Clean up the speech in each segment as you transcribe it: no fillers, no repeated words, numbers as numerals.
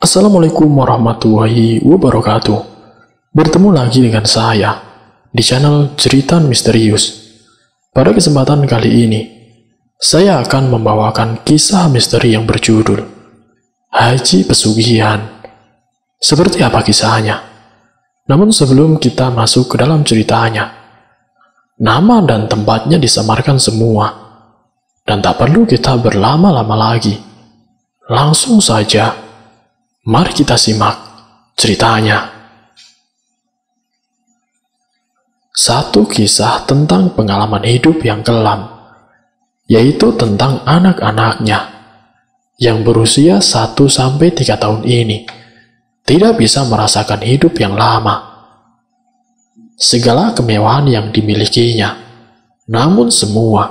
Assalamualaikum warahmatullahi wabarakatuh. Bertemu lagi dengan saya di channel Cerita Misterius. Pada kesempatan kali ini, saya akan membawakan kisah misteri yang berjudul Haji Pesugihan. Seperti apa kisahnya? Namun sebelum kita masuk ke dalam ceritanya, nama dan tempatnya disamarkan semua, dan tak perlu kita berlama-lama lagi. Langsung saja, mari kita simak ceritanya. Satu kisah tentang pengalaman hidup yang kelam, yaitu tentang anak-anaknya yang berusia 1-3 tahun ini tidak bisa merasakan hidup yang lama. Segala kemewahan yang dimilikinya, namun semua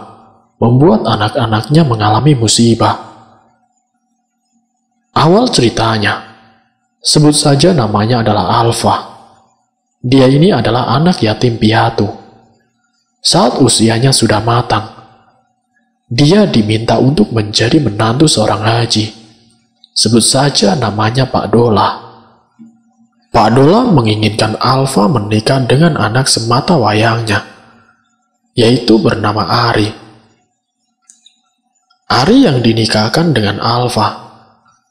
membuat anak-anaknya mengalami musibah. Awal ceritanya, sebut saja namanya adalah Alfa. Dia ini adalah anak yatim piatu. Saat usianya sudah matang, dia diminta untuk menjadi menantu seorang haji. Sebut saja namanya Pak Dola. Pak Dola menginginkan Alfa menikah dengan anak semata wayangnya, yaitu bernama Ari. Ari yang dinikahkan dengan Alfa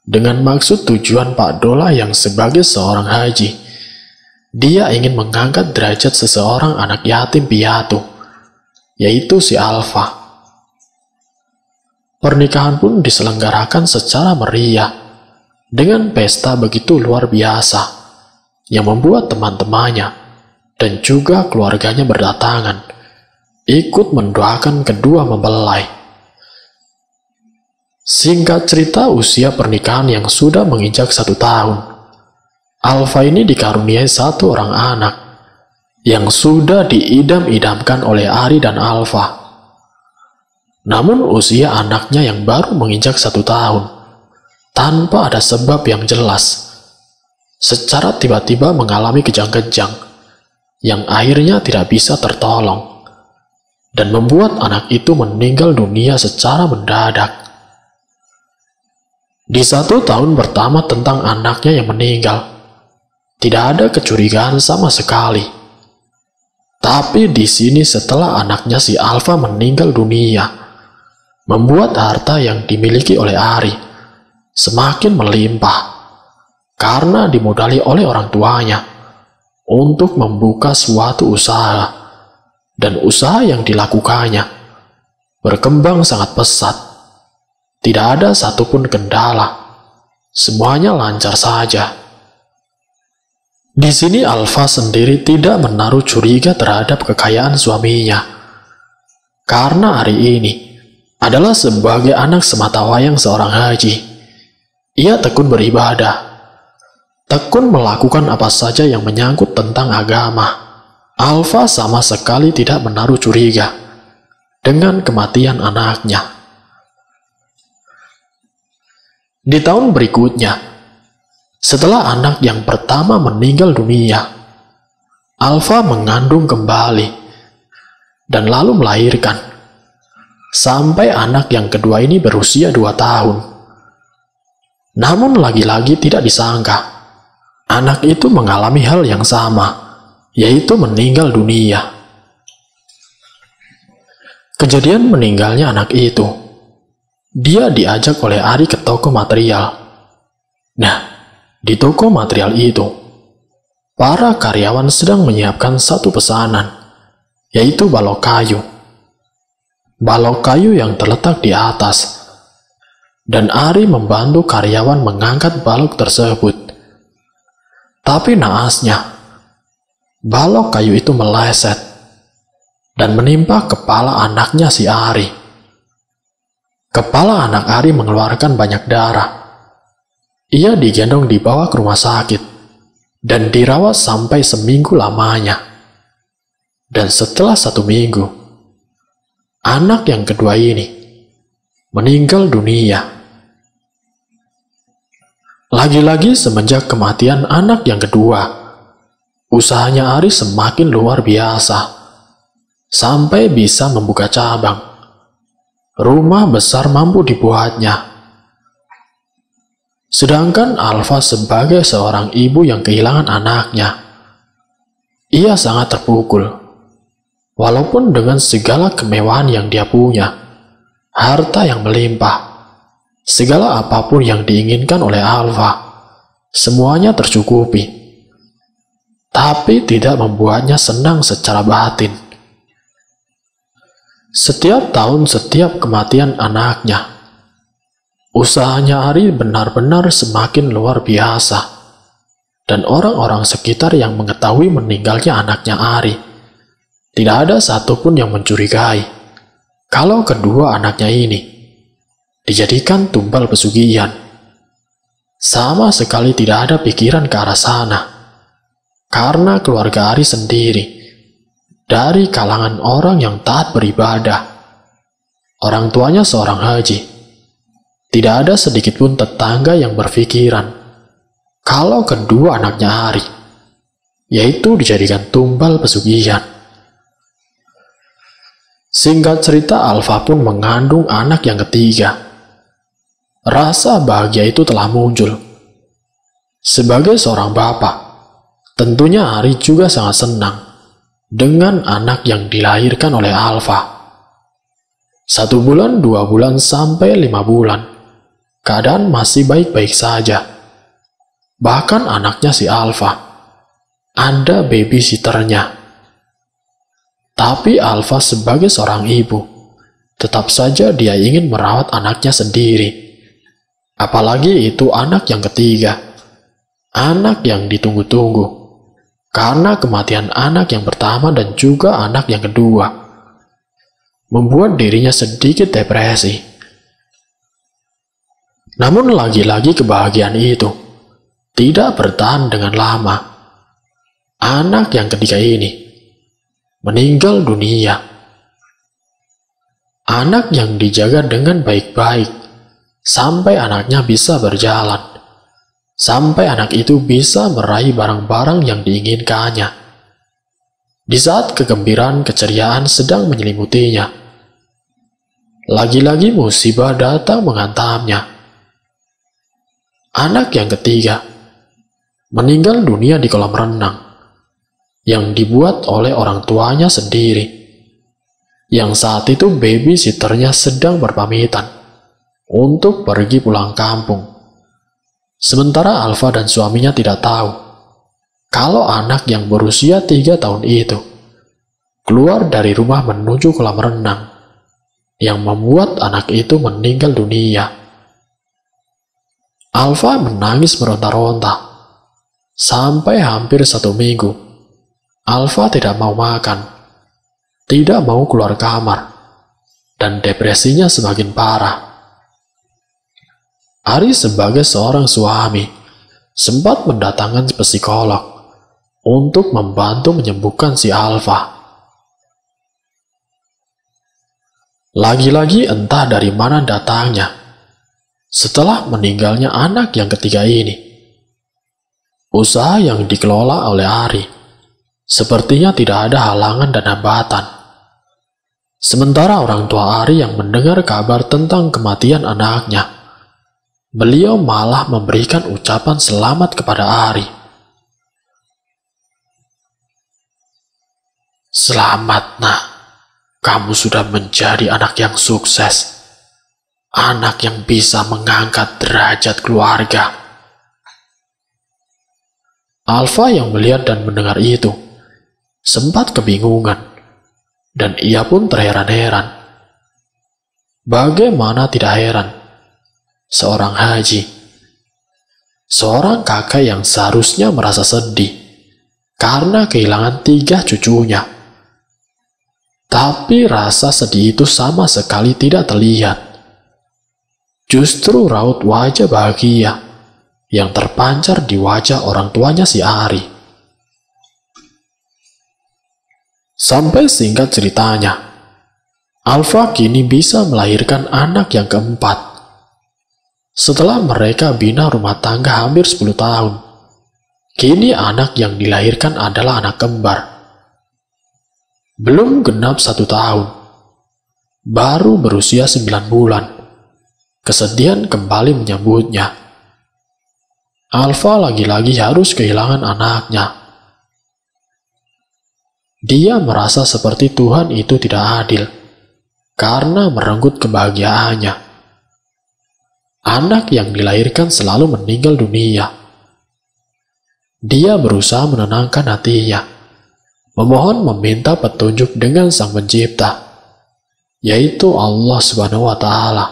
dengan maksud tujuan Pak Dola yang sebagai seorang haji. Dia ingin mengangkat derajat seseorang anak yatim piatu, yaitu si Alfa. Pernikahan pun diselenggarakan secara meriah, dengan pesta begitu luar biasa, yang membuat teman-temannya dan juga keluarganya berdatangan, ikut mendoakan kedua mempelai. Singkat cerita, usia pernikahan yang sudah menginjak 1 tahun, Alfa ini dikaruniai satu orang anak yang sudah diidam-idamkan oleh Ari dan Alfa. Namun usia anaknya yang baru menginjak 1 tahun, tanpa ada sebab yang jelas, secara tiba-tiba mengalami kejang-kejang yang akhirnya tidak bisa tertolong dan membuat anak itu meninggal dunia secara mendadak. Di 1 tahun pertama tentang anaknya yang meninggal, tidak ada kecurigaan sama sekali. Tapi di sini setelah anaknya si Alfa meninggal dunia, membuat harta yang dimiliki oleh Ari semakin melimpah karena dimodali oleh orang tuanya untuk membuka suatu usaha, dan usaha yang dilakukannya berkembang sangat pesat. Tidak ada satupun kendala, semuanya lancar saja. Di sini Alfa sendiri tidak menaruh curiga terhadap kekayaan suaminya, karena Ari ini adalah sebagai anak sematawayang seorang haji. Ia tekun beribadah, tekun melakukan apa saja yang menyangkut tentang agama. Alfa sama sekali tidak menaruh curiga dengan kematian anaknya. Di tahun berikutnya, setelah anak yang pertama meninggal dunia, Alfa mengandung kembali dan lalu melahirkan, sampai anak yang kedua ini berusia 2 tahun. Namun lagi-lagi tidak disangka, anak itu mengalami hal yang sama, yaitu meninggal dunia. Kejadian meninggalnya anak itu, dia diajak oleh Ari ke toko material. Nah, di toko material itu, para karyawan sedang menyiapkan satu pesanan, yaitu balok kayu. Balok kayu yang terletak di atas, dan Ari membantu karyawan mengangkat balok tersebut. Tapi naasnya, balok kayu itu meleset dan menimpa kepala anaknya si Ari. Kepala anak Ari mengeluarkan banyak darah. Ia digendong dibawa ke rumah sakit dan dirawat sampai seminggu lamanya. Dan setelah 1 minggu, anak yang kedua ini meninggal dunia. Lagi-lagi semenjak kematian anak yang kedua, usahanya Ari semakin luar biasa, sampai bisa membuka cabang. Rumah besar mampu dibuatnya. Sedangkan Alfa sebagai seorang ibu yang kehilangan anaknya, ia sangat terpukul. Walaupun dengan segala kemewahan yang dia punya, harta yang melimpah, segala apapun yang diinginkan oleh Alfa, semuanya tercukupi. Tapi tidak membuatnya senang secara batin. Setiap tahun, setiap kematian anaknya, usahanya Ari benar-benar semakin luar biasa, dan orang-orang sekitar yang mengetahui meninggalnya anaknya Ari, tidak ada satupun yang mencurigai kalau kedua anaknya ini dijadikan tumbal pesugihan. Sama sekali tidak ada pikiran ke arah sana, karena keluarga Ari sendiri dari kalangan orang yang taat beribadah. Orang tuanya seorang haji. Tidak ada sedikit pun tetangga yang berpikiran kalau kedua anaknya Ari, yaitu dijadikan tumbal pesugihan. Singkat cerita, Alfa pun mengandung anak yang ketiga. Rasa bahagia itu telah muncul. Sebagai seorang bapak, tentunya Ari juga sangat senang dengan anak yang dilahirkan oleh Alfa. 1 bulan, 2 bulan, sampai 5 bulan. Keadaan masih baik-baik saja. Bahkan anaknya si Alfa ada babysitternya. Tapi Alfa sebagai seorang ibu, tetap saja dia ingin merawat anaknya sendiri. Apalagi itu anak yang ketiga, anak yang ditunggu-tunggu. Karena kematian anak yang pertama dan juga anak yang kedua membuat dirinya sedikit depresi. Namun lagi-lagi kebahagiaan itu tidak bertahan dengan lama. Anak yang ketiga ini meninggal dunia. Anak yang dijaga dengan baik-baik sampai anaknya bisa berjalan, sampai anak itu bisa meraih barang-barang yang diinginkannya. Di saat kegembiraan keceriaan sedang menyelimutinya, lagi-lagi musibah datang menghantamnya. Anak yang ketiga meninggal dunia di kolam renang yang dibuat oleh orang tuanya sendiri, yang saat itu babysitternya sedang berpamitan untuk pergi pulang kampung. Sementara Alfa dan suaminya tidak tahu kalau anak yang berusia 3 tahun itu keluar dari rumah menuju kolam renang, yang membuat anak itu meninggal dunia. Alfa menangis meronta-ronta sampai hampir 1 minggu. Alfa tidak mau makan, tidak mau keluar kamar, dan depresinya semakin parah. Ari sebagai seorang suami sempat mendatangkan psikolog untuk membantu menyembuhkan si Alfa. Lagi-lagi entah dari mana datangnya setelah meninggalnya anak yang ketiga ini. Usaha yang dikelola oleh Ari sepertinya tidak ada halangan dan hambatan. Sementara orang tua Ari yang mendengar kabar tentang kematian anaknya, beliau malah memberikan ucapan selamat kepada Ari. "Selamat nak, kamu sudah menjadi anak yang sukses. Anak yang bisa mengangkat derajat keluarga." Alfa yang melihat dan mendengar itu sempat kebingungan, dan ia pun terheran-heran. Bagaimana tidak heran, seorang haji, seorang kakak yang seharusnya merasa sedih karena kehilangan 3 cucunya. Tapi rasa sedih itu sama sekali tidak terlihat. Justru raut wajah bahagia yang terpancar di wajah orang tuanya si Ari. Sampai singkat ceritanya, Alfa kini bisa melahirkan anak yang keempat. Setelah mereka bina rumah tangga hampir 10 tahun, kini anak yang dilahirkan adalah anak kembar. Belum genap 1 tahun, baru berusia 9 bulan. Kesedihan kembali menyambutnya. Alfa lagi-lagi harus kehilangan anaknya. Dia merasa seperti Tuhan itu tidak adil karena merenggut kebahagiaannya. Anak yang dilahirkan selalu meninggal dunia. Dia berusaha menenangkan hatinya, memohon meminta petunjuk dengan Sang Pencipta, yaitu Allah Subhanahu wa Ta'ala.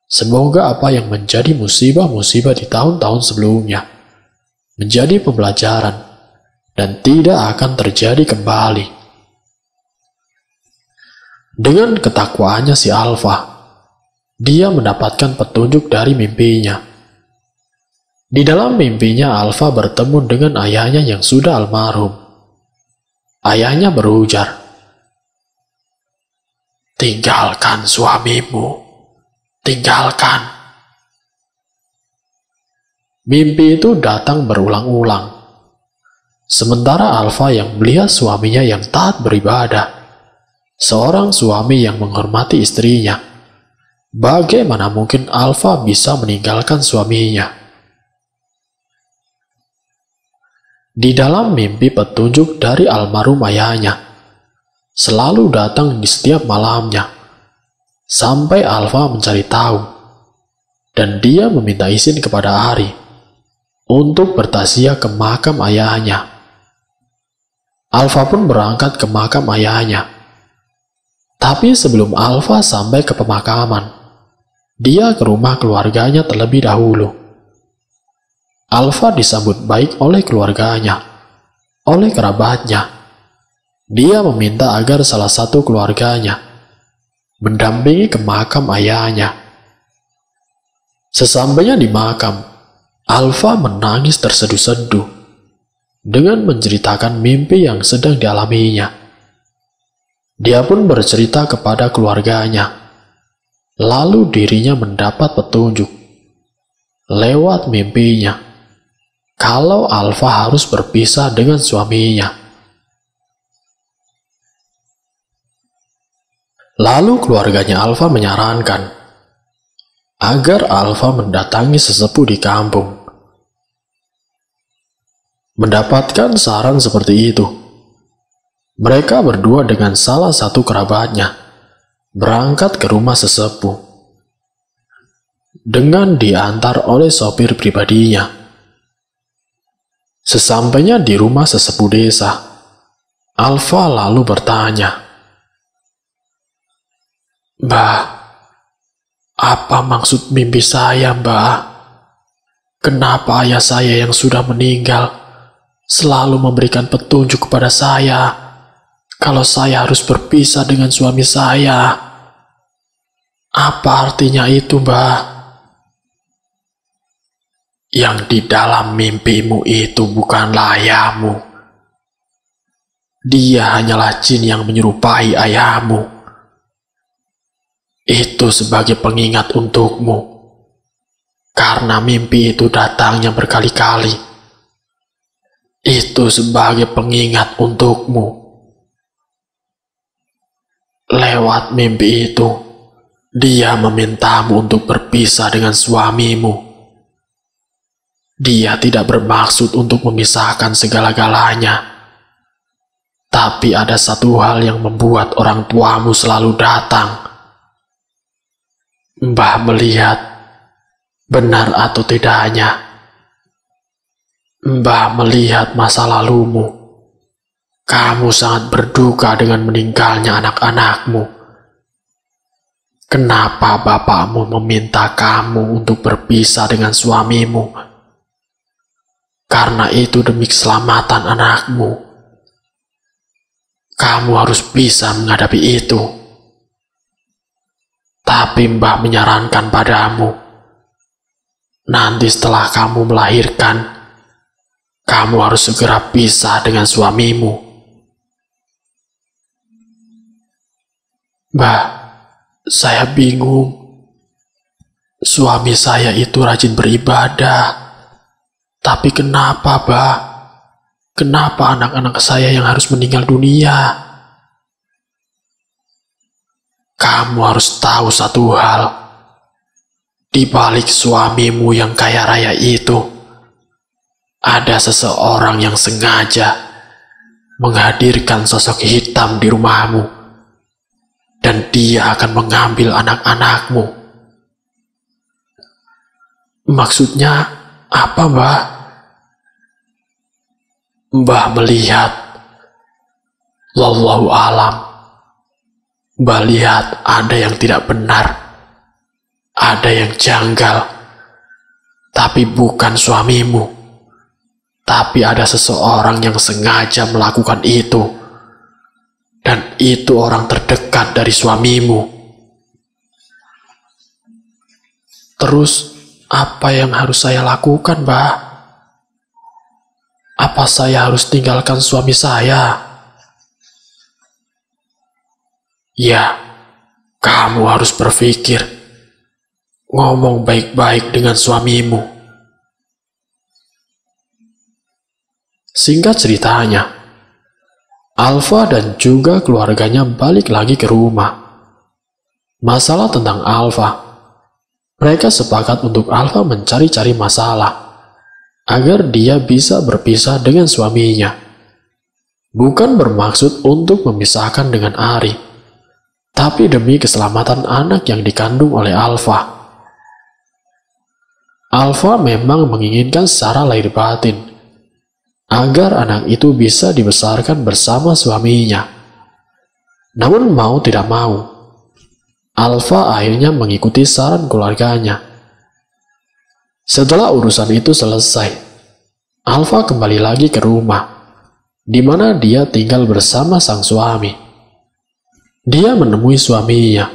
Semoga apa yang menjadi musibah-musibah di tahun-tahun sebelumnya menjadi pembelajaran dan tidak akan terjadi kembali. Dengan ketakwaannya si Alfa, dia mendapatkan petunjuk dari mimpinya. Di dalam mimpinya Alfa bertemu dengan ayahnya yang sudah almarhum. Ayahnya berujar, "Tinggalkan suamimu. Tinggalkan." Mimpi itu datang berulang-ulang. Sementara Alfa yang melihat suaminya yang taat beribadah, seorang suami yang menghormati istrinya, bagaimana mungkin Alfa bisa meninggalkan suaminya? Di dalam mimpi petunjuk dari almarhum ayahnya selalu datang di setiap malamnya. Sampai Alfa mencari tahu, dan dia meminta izin kepada Ari untuk bertaziah ke makam ayahnya. Alfa pun berangkat ke makam ayahnya. Tapi sebelum Alfa sampai ke pemakaman, dia ke rumah keluarganya terlebih dahulu. Alfa disambut baik oleh keluarganya, oleh kerabatnya. Dia meminta agar salah satu keluarganya mendampingi ke makam ayahnya. Sesampainya di makam, Alfa menangis terseduh-seduh dengan menceritakan mimpi yang sedang dialaminya. Dia pun bercerita kepada keluarganya, lalu dirinya mendapat petunjuk lewat mimpinya kalau Alfa harus berpisah dengan suaminya. Lalu keluarganya Alfa menyarankan agar Alfa mendatangi sesepuh di kampung. Mendapatkan saran seperti itu, mereka berdua dengan salah satu kerabatnya berangkat ke rumah sesepuh dengan diantar oleh sopir pribadinya. Sesampainya di rumah sesepuh desa, Alfa lalu bertanya, "Mbah, apa maksud mimpi saya, Mbah? Kenapa ayah saya yang sudah meninggal selalu memberikan petunjuk kepada saya kalau saya harus berpisah dengan suami saya? Apa artinya itu, Mbah?" "Yang di dalam mimpimu itu bukanlah ayahmu. Dia hanyalah jin yang menyerupai ayahmu. Itu sebagai pengingat untukmu, karena mimpi itu datangnya berkali-kali. Itu sebagai pengingat untukmu. Lewat mimpi itu, dia memintamu untuk berpisah dengan suamimu. Dia tidak bermaksud untuk memisahkan segala-galanya. Tapi ada satu hal yang membuat orang tuamu selalu datang. Mbah melihat, benar atau tidaknya, Mbah melihat masa lalumu. Kamu sangat berduka dengan meninggalnya anak-anakmu. Kenapa bapakmu meminta kamu untuk berpisah dengan suamimu? Karena itu demi keselamatan anakmu. Kamu harus bisa menghadapi itu. Tapi Mbah menyarankan padamu, nanti setelah kamu melahirkan, kamu harus segera pisah dengan suamimu." "Mbah, saya bingung. Suami saya itu rajin beribadah. Tapi kenapa, Mbah? Kenapa anak-anak saya yang harus meninggal dunia?" "Kamu harus tahu satu hal. Di balik suamimu yang kaya raya itu, ada seseorang yang sengaja menghadirkan sosok hitam di rumahmu, dan dia akan mengambil anak-anakmu. Maksudnya apa, Mbah? Mbah melihat, wallahu alam, Mbah lihat ada yang tidak benar, ada yang janggal, tapi bukan suamimu, tapi ada seseorang yang sengaja melakukan itu, dan itu orang terdekat dari suamimu. Terus, apa yang harus saya lakukan, Mbah? Apa saya harus tinggalkan suami saya? Ya, kamu harus berpikir, ngomong baik-baik dengan suamimu. Singkat ceritanya, Alfa dan juga keluarganya balik lagi ke rumah. Masalah tentang Alfa, mereka sepakat untuk Alfa mencari-cari masalah agar dia bisa berpisah dengan suaminya. Bukan bermaksud untuk memisahkan dengan Ari, tapi demi keselamatan anak yang dikandung oleh Alfa. Alfa memang menginginkan secara lahir batin agar anak itu bisa dibesarkan bersama suaminya. Namun mau tidak mau, Alfa akhirnya mengikuti saran keluarganya. Setelah urusan itu selesai, Alfa kembali lagi ke rumah, di mana dia tinggal bersama sang suami. Dia menemui suaminya.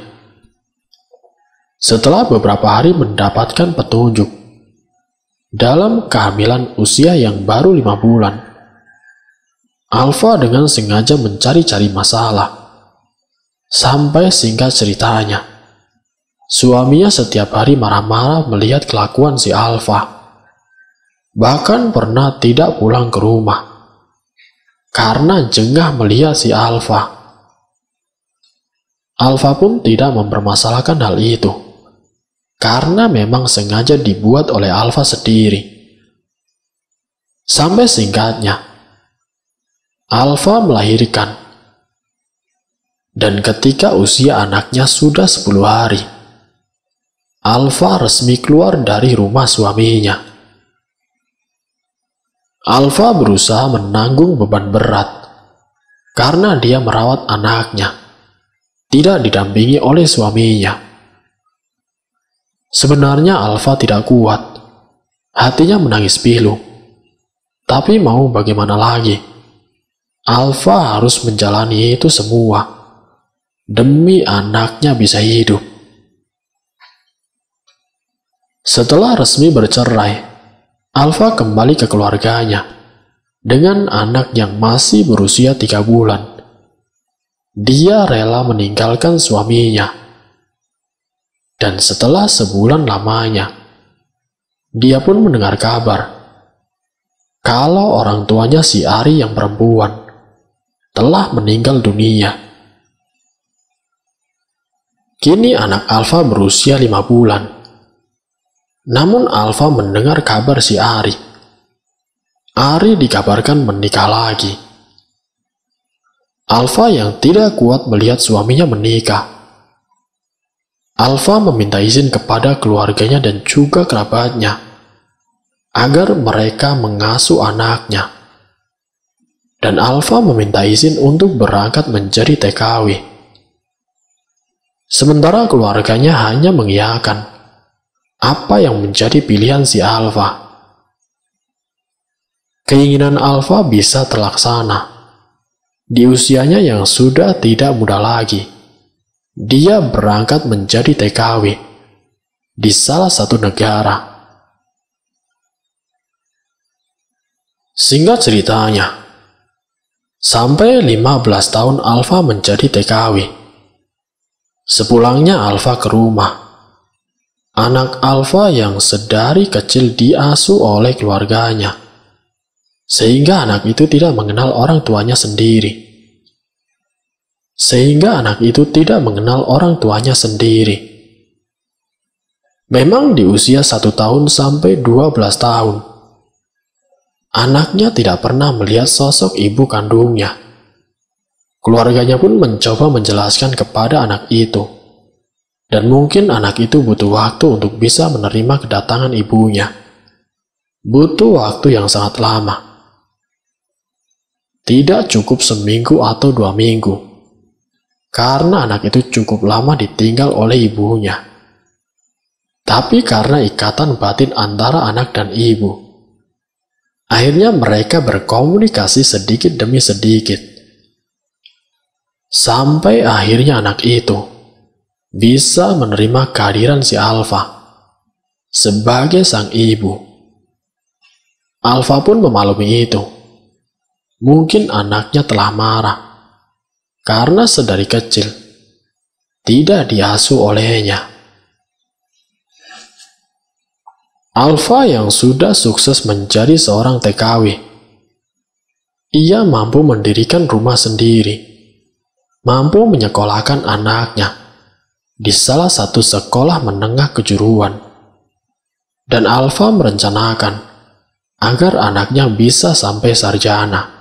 Setelah beberapa hari mendapatkan petunjuk, dalam kehamilan usia yang baru 5 bulan, Alfa dengan sengaja mencari-cari masalah. Sampai singkat ceritanya, suaminya setiap hari marah-marah melihat kelakuan si Alfa. Bahkan pernah tidak pulang ke rumah karena jengah melihat si Alfa. Alfa pun tidak mempermasalahkan hal itu, karena memang sengaja dibuat oleh Alfa sendiri. Sampai singkatnya, Alfa melahirkan, dan ketika usia anaknya sudah 10 hari, Alfa resmi keluar dari rumah suaminya. Alfa berusaha menanggung beban berat, karena dia merawat anaknya, tidak didampingi oleh suaminya. Sebenarnya Alfa tidak kuat, hatinya menangis pilu. Tapi mau bagaimana lagi? Alfa harus menjalani itu semua demi anaknya bisa hidup. Setelah resmi bercerai, Alfa kembali ke keluarganya dengan anak yang masih berusia 3 bulan. Dia rela meninggalkan suaminya. Dan setelah sebulan lamanya, dia pun mendengar kabar kalau orang tuanya si Ari yang perempuan telah meninggal dunia. Kini anak Alfa berusia 5 bulan. Namun Alfa mendengar kabar si Ari. Ari dikabarkan menikah lagi. Alfa yang tidak kuat melihat suaminya menikah. Alfa meminta izin kepada keluarganya dan juga kerabatnya agar mereka mengasuh anaknya. Dan Alfa meminta izin untuk berangkat menjadi TKW. Sementara keluarganya hanya mengiyakan apa yang menjadi pilihan si Alfa. Keinginan Alfa bisa terlaksana. Di usianya yang sudah tidak muda lagi, dia berangkat menjadi TKW di salah satu negara. Singkat ceritanya, sampai 15 tahun Alfa menjadi TKW. Sepulangnya Alfa ke rumah, anak Alfa yang sedari kecil diasuh oleh keluarganya, sehingga anak itu tidak mengenal orang tuanya sendiri. Memang di usia 1 tahun sampai 12 tahun, Anaknya tidak pernah melihat sosok ibu kandungnya. Keluarganya pun mencoba menjelaskan kepada anak itu. Dan mungkin anak itu butuh waktu untuk bisa menerima kedatangan ibunya. Butuh waktu yang sangat lama. Tidak cukup seminggu atau 2 minggu. Karena anak itu cukup lama ditinggal oleh ibunya. Tapi karena ikatan batin antara anak dan ibu, akhirnya mereka berkomunikasi sedikit demi sedikit. Sampai akhirnya anak itu bisa menerima kehadiran si Alfa sebagai sang ibu. Alfa pun memaklumi itu. Mungkin anaknya telah marah karena sedari kecil tidak diasuh olehnya. Alfa yang sudah sukses menjadi seorang TKW. Ia mampu mendirikan rumah sendiri, mampu menyekolahkan anaknya di salah satu sekolah menengah kejuruan. Dan Alfa merencanakan agar anaknya bisa sampai sarjana.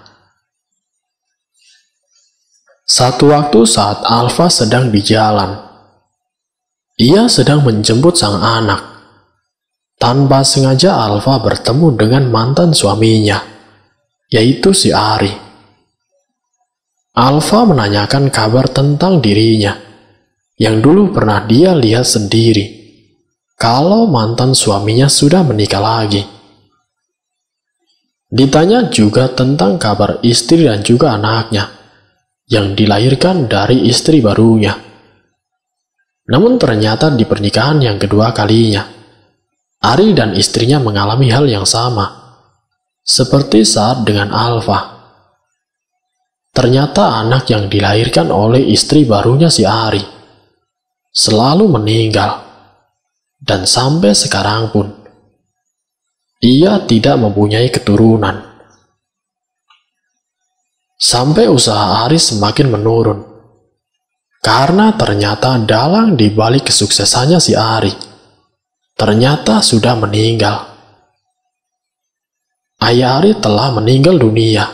Satu waktu saat Alfa sedang di jalan, ia sedang menjemput sang anak. Tanpa sengaja Alfa bertemu dengan mantan suaminya, yaitu si Ari. Alfa menanyakan kabar tentang dirinya, yang dulu pernah dia lihat sendiri, kalau mantan suaminya sudah menikah lagi. Ditanya juga tentang kabar istri dan juga anaknya, yang dilahirkan dari istri barunya. Namun ternyata di pernikahan yang kedua kalinya, Ari dan istrinya mengalami hal yang sama, seperti saat dengan Alfa. Ternyata anak yang dilahirkan oleh istri barunya si Ari selalu meninggal, dan sampai sekarang pun ia tidak mempunyai keturunan. Sampai usaha Ari semakin menurun, karena ternyata dalang di balik kesuksesannya si Ari ternyata sudah meninggal. Ayah Ari telah meninggal dunia.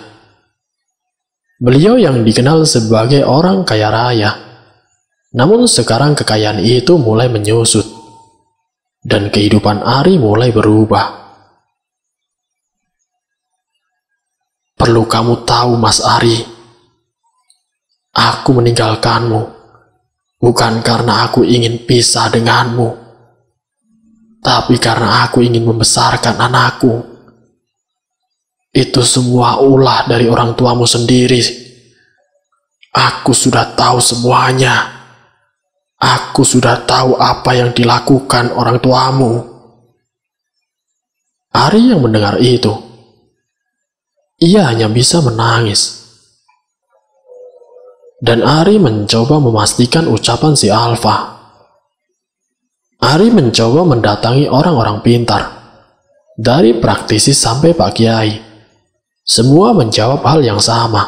Beliau yang dikenal sebagai orang kaya raya, namun sekarang kekayaan itu mulai menyusut, dan kehidupan Ari mulai berubah. Perlu kamu tahu, Mas Ari, aku meninggalkanmu bukan karena aku ingin pisah denganmu, tapi karena aku ingin membesarkan anakku. Itu semua ulah dari orang tuamu sendiri. Aku sudah tahu semuanya. Aku sudah tahu apa yang dilakukan orang tuamu. Ari yang mendengar itu, ia hanya bisa menangis. Dan Ari mencoba memastikan ucapan si Alfa. Ari mencoba mendatangi orang-orang pintar, dari praktisi sampai Pak Kiai. Semua menjawab hal yang sama.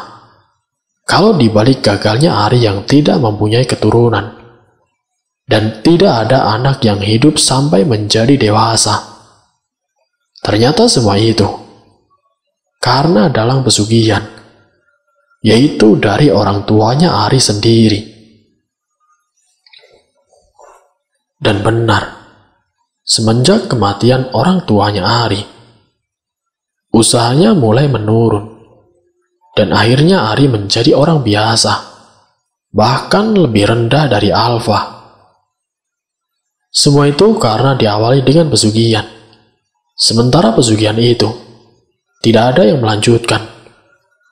Kalau dibalik gagalnya Ari yang tidak mempunyai keturunan, dan tidak ada anak yang hidup sampai menjadi dewasa. Ternyata semua itu karena dalang pesugihan, yaitu dari orang tuanya Ari sendiri. Dan benar, semenjak kematian orang tuanya Ari, usahanya mulai menurun, dan akhirnya Ari menjadi orang biasa, bahkan lebih rendah dari Alfa. Semua itu karena diawali dengan pesugihan. Sementara pesugihan itu tidak ada yang melanjutkan.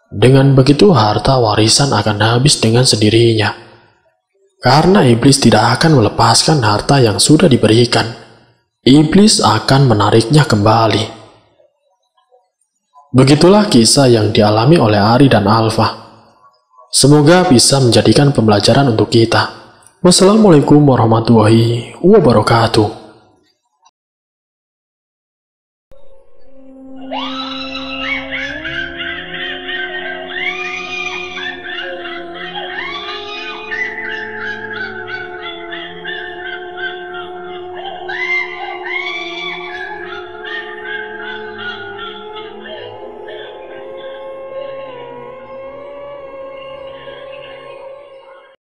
Dengan begitu harta warisan akan habis dengan sendirinya. Karena iblis tidak akan melepaskan harta yang sudah diberikan. Iblis akan menariknya kembali. Begitulah kisah yang dialami oleh Ari dan Alfa. Semoga bisa menjadikan pembelajaran untuk kita. Wassalamualaikum warahmatullahi wabarakatuh.